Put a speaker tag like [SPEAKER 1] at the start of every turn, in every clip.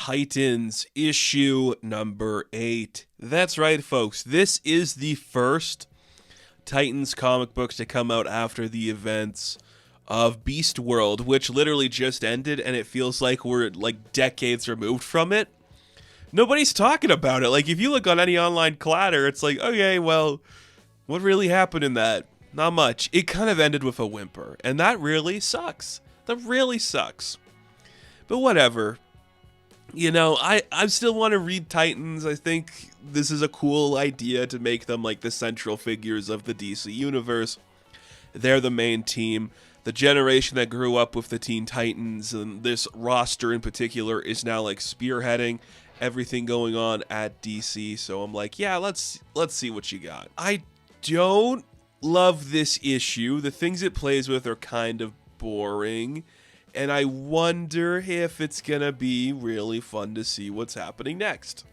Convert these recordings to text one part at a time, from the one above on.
[SPEAKER 1] Titans issue number 8. That's right, folks. This is the first Titans comic books to come out after the events of Beast World, which literally just ended, and it feels like we're like decades removed from it. Nobody's talking about it. Like, if you look on any online clatter, it's like, okay, well, what really happened in that? Not much. It kind of ended with a whimper, and that really sucks. That really sucks. But whatever. You know, I still want to read Titans. I think this is a cool idea to make them like the central figures of the DC universe. They're the main team. The generation that grew up with the Teen Titans and this roster in particular is now like spearheading everything going on at DC. So I'm like, yeah, let's see what you got. I don't love this issue. The things it plays with are kind of boring. And I wonder if it's going to be really fun to see what's happening next.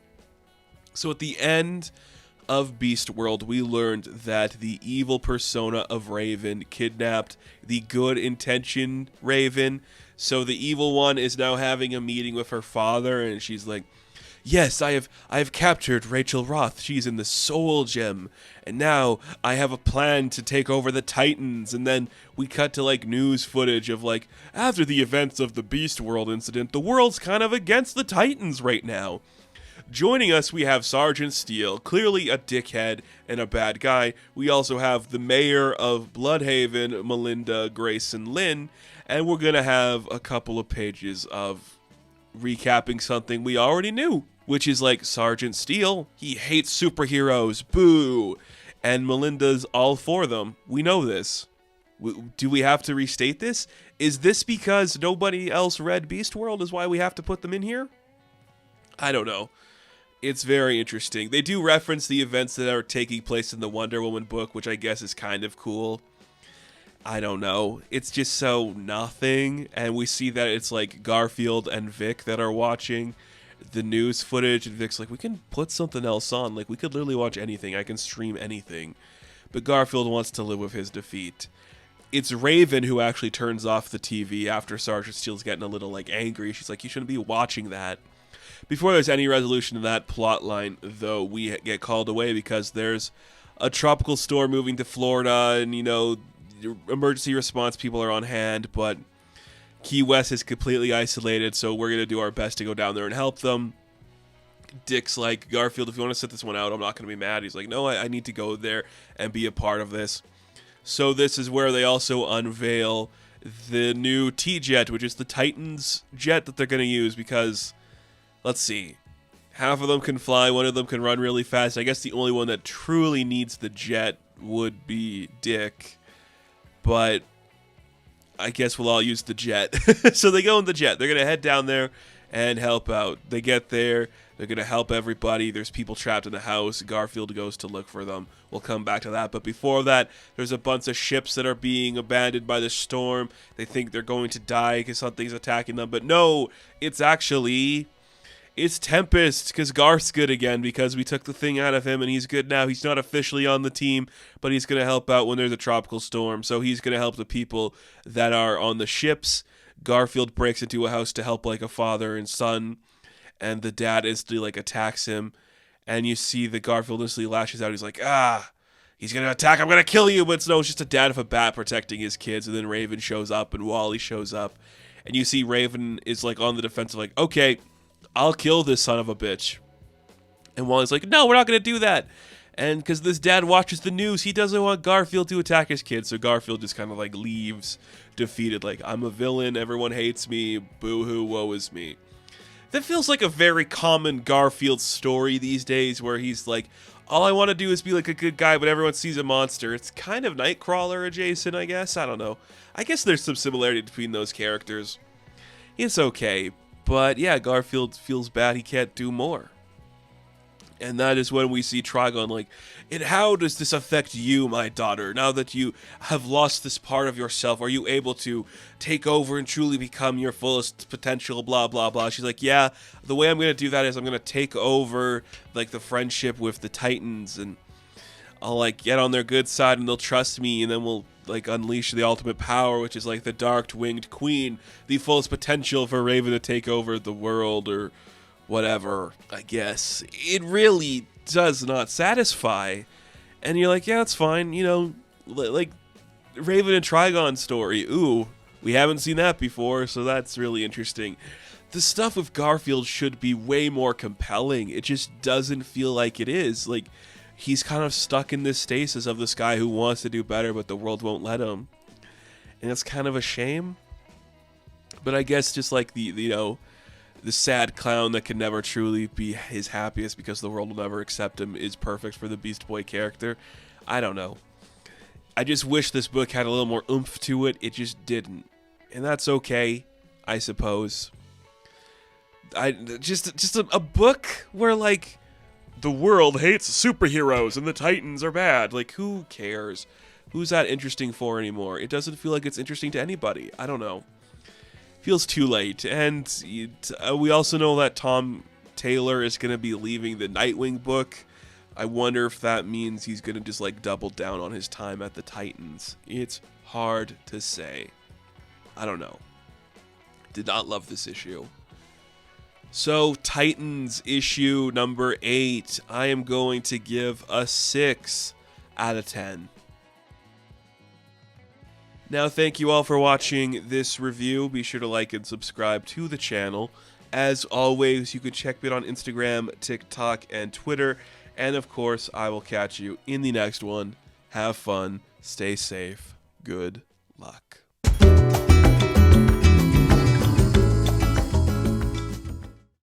[SPEAKER 1] So at the end of Beast World, we learned that the evil persona of Raven kidnapped the good intention Raven. So the evil one is now having a meeting with her father, and she's like, yes, I have captured Rachel Roth. She's in the Soul Gem. And now I have a plan to take over the Titans. And then we cut to like news footage of like, after the events of the Beast World incident, the world's kind of against the Titans right now. Joining us, we have Sergeant Steel, clearly a dickhead and a bad guy. We also have the mayor of Bloodhaven, Melinda Grayson Lynn. And we're going to have a couple of pages of recapping something we already knew, which is like Sergeant Steel, he hates superheroes, boo, and Melinda's all for them. We know this. Do we have to restate this? Is this because nobody else read Beast World is why we have to put them in here? I don't know. It's very interesting. They do reference the events that are taking place in the Wonder Woman book, which I guess is kind of cool. I don't know. It's just so nothing. And we see that it's like Garfield and Vic that are watching the news footage. And Vic's like, we can put something else on. Like, we could literally watch anything. I can stream anything. But Garfield wants to live with his defeat. It's Raven who actually turns off the TV after Sergeant Steele's getting a little, like, angry. She's like, you shouldn't be watching that. Before there's any resolution to that plot line, though, we get called away because there's a tropical storm moving to Florida. And, you know, emergency response people are on hand, but Key West is completely isolated, so we're going to do our best to go down there and help them. Dick's like, Garfield, if you want to sit this one out, I'm not going to be mad. He's like, no, I need to go there and be a part of this. So this is where they also unveil the new T-Jet, which is the Titans jet that they're going to use because, let's see, half of them can fly, one of them can run really fast. I guess the only one that truly needs the jet would be Dick. But I guess we'll all use the jet. So they go in the jet. They're going to head down there and help out. They get there. They're going to help everybody. There's people trapped in the house. Garfield goes to look for them. We'll come back to that. But before that, there's a bunch of ships that are being abandoned by the storm. They think they're going to die because something's attacking them. But no, it's Tempest, because Garth's good again because we took the thing out of him and he's good now. He's not officially on the team, but he's going to help out when there's a tropical storm. So he's going to help the people that are on the ships. Garfield breaks into a house to help like a father and son, and the dad instantly like attacks him. And you see that Garfield instantly lashes out. He's like, he's going to attack. I'm going to kill you. But no, it's just a dad with a bat protecting his kids. And then Raven shows up and Wally shows up. And you see Raven is like on the defensive like, okay, I'll kill this son of a bitch. And Wally's like, no, we're not going to do that. And because this dad watches the news, he doesn't want Garfield to attack his kids. So Garfield just kind of like leaves defeated. Like, I'm a villain. Everyone hates me. Boo-hoo, woe is me. That feels like a very common Garfield story these days where he's like, all I want to do is be like a good guy, but everyone sees a monster. It's kind of Nightcrawler adjacent, I guess. I don't know. I guess there's some similarity between those characters. It's okay. But yeah, Garfield feels bad he can't do more. And that is when we see Trigon like, and how does this affect you, my daughter? Now that you have lost this part of yourself, are you able to take over and truly become your fullest potential, blah, blah, blah? She's like, yeah, the way I'm going to do that is I'm going to take over, like, the friendship with the Titans, and I'll, like, get on their good side, and they'll trust me, and then we'll, like, unleash the ultimate power, which is, like, the Dark Winged Queen, the fullest potential for Raven to take over the world, or whatever, I guess. It really does not satisfy. And you're like, yeah, it's fine, you know, like Raven and Trigon story. Ooh, we haven't seen that before, so that's really interesting. The stuff with Garfield should be way more compelling. It just doesn't feel like it is. Like, he's kind of stuck in this stasis of this guy who wants to do better, but the world won't let him. And it's kind of a shame. But I guess just like the sad clown that can never truly be his happiest because the world will never accept him is perfect for the Beast Boy character. I don't know. I just wish this book had a little more oomph to it. It just didn't. And that's okay, I suppose. Just a book where, like, the world hates superheroes and the Titans are bad. Like, who cares? Who's that interesting for anymore? It doesn't feel like it's interesting to anybody. I don't know. Feels too late. And we also know that Tom Taylor is going to be leaving the Nightwing book. I wonder if that means he's going to just, like, double down on his time at the Titans. It's hard to say. I don't know. Did not love this issue. So, Titans issue number 8, I am going to give a 6 out of 10. Now, thank you all for watching this review. Be sure to like and subscribe to the channel. As always, you can check me out on Instagram, TikTok, and Twitter. And of course, I will catch you in the next one. Have fun, stay safe, good luck.